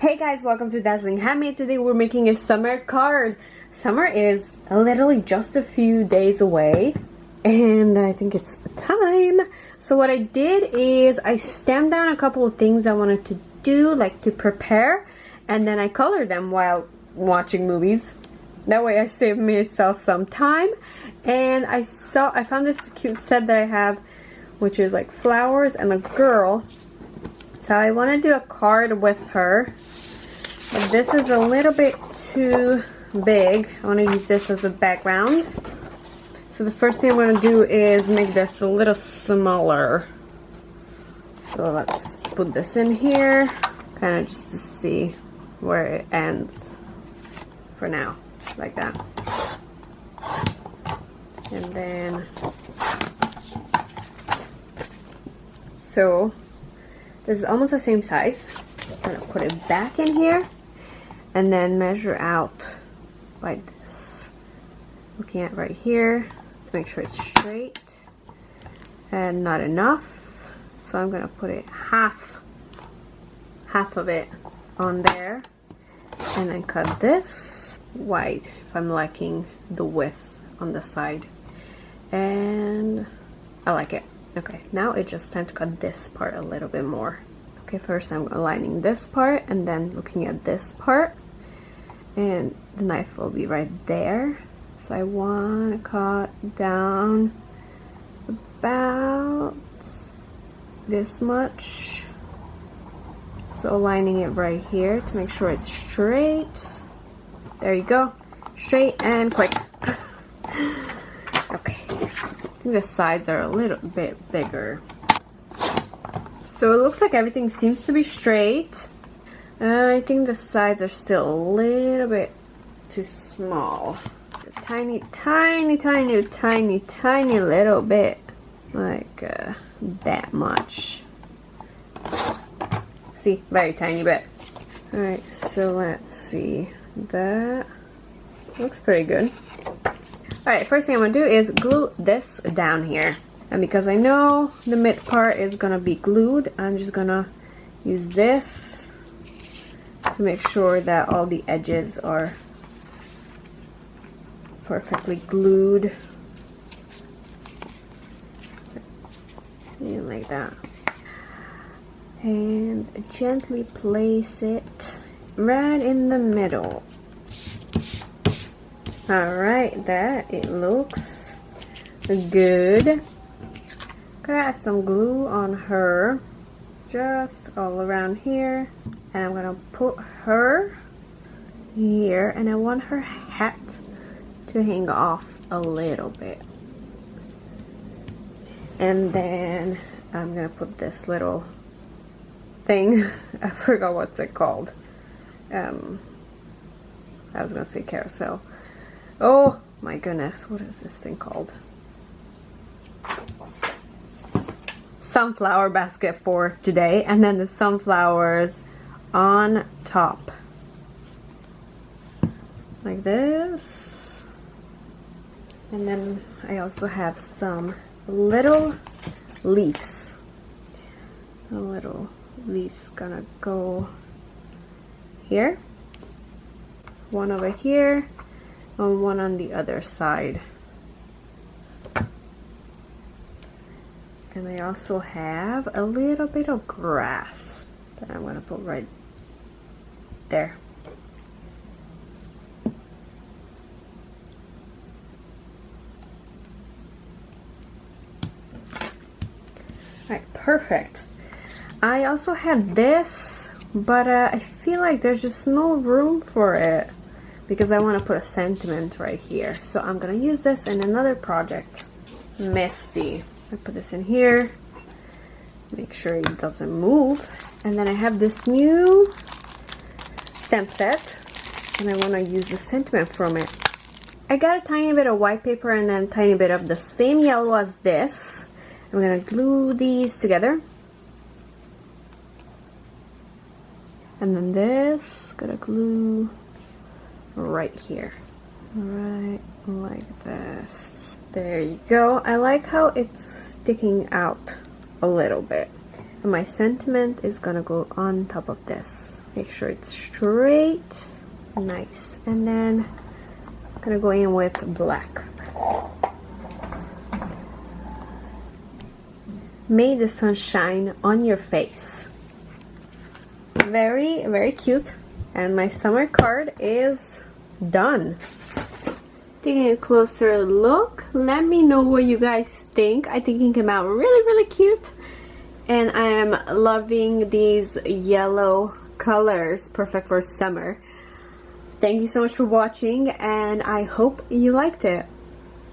Hey guys, welcome to Dazzling Handmade. Today we're making a summer card. Summer is literally just a few days away and I think it's time. So what I did is I stamped down a couple of things I wanted to do, like to prepare, and then I colored them while watching movies. That way I saved myself some time. And I found this cute set that I have, which is like flowers and a girl. So I want to do a card with her. But this is a little bit too big. I want to use this as a background. So the first thing I'm going to do is make this a little smaller. So let's put this in here, kind of just to see where it ends for now, like that. And then, so this is almost the same size. I'm gonna put it back in here and then measure out like this. Looking at right here to make sure it's straight and not enough. So I'm gonna put it half of it on there and then cut this wide if I'm liking the width on the side. And I like it. Okay, now it's just time to cut this part a little bit more. Okay, first I'm aligning this part and then looking at this part, and the knife will be right there. So I want to cut down about this much. So aligning it right here to make sure it's straight. There you go, straight and quick. Okay, I think the sides are a little bit bigger. So it looks like everything seems to be straight. I think the sides are still a little bit too small. A tiny little bit. Like that much. See, very tiny bit. Alright, so let's see. That looks pretty good. Alright, first thing I'm going to do is glue this down here. And because I know the mid part is going to be glued, I'm just going to use this to make sure that all the edges are perfectly glued. And like that. And gently place it right in the middle. Alright, there it looks good. Gonna add some glue on her, just all around here, and I'm gonna put her here, and I want her hat to hang off a little bit. And then I'm gonna put this little thing, I forgot what's it called. I was gonna say carousel. Oh my goodness, what is this thing called? Sunflower basket for today, and then the sunflowers on top like this. And then I also have some little leaves. The little leaves gonna go here, one over here and one on the other side. And I also have a little bit of grass that I'm going to put right there. Alright, perfect. I also had this, but I feel like there's just no room for it because I want to put a sentiment right here. So I'm going to use this in another project. Messy. I put this in here, make sure it doesn't move, and then I have this new stamp set and I want to use the sentiment from it. I got a tiny bit of white paper and then a tiny bit of the same yellow as this. I'm going to glue these together, and then this gonna glue right here, right like this. There you go. I like how it's sticking out a little bit, and my sentiment is gonna go on top of this. Make sure it's straight. Nice. And then I'm gonna go in with black. May the sun shine on your face. Very, very cute. And my summer card is done. Taking a closer look, let me know what you guys think. I think it came out really, really cute. And I am loving these yellow colors, perfect for summer. Thank you so much for watching, and I hope you liked it.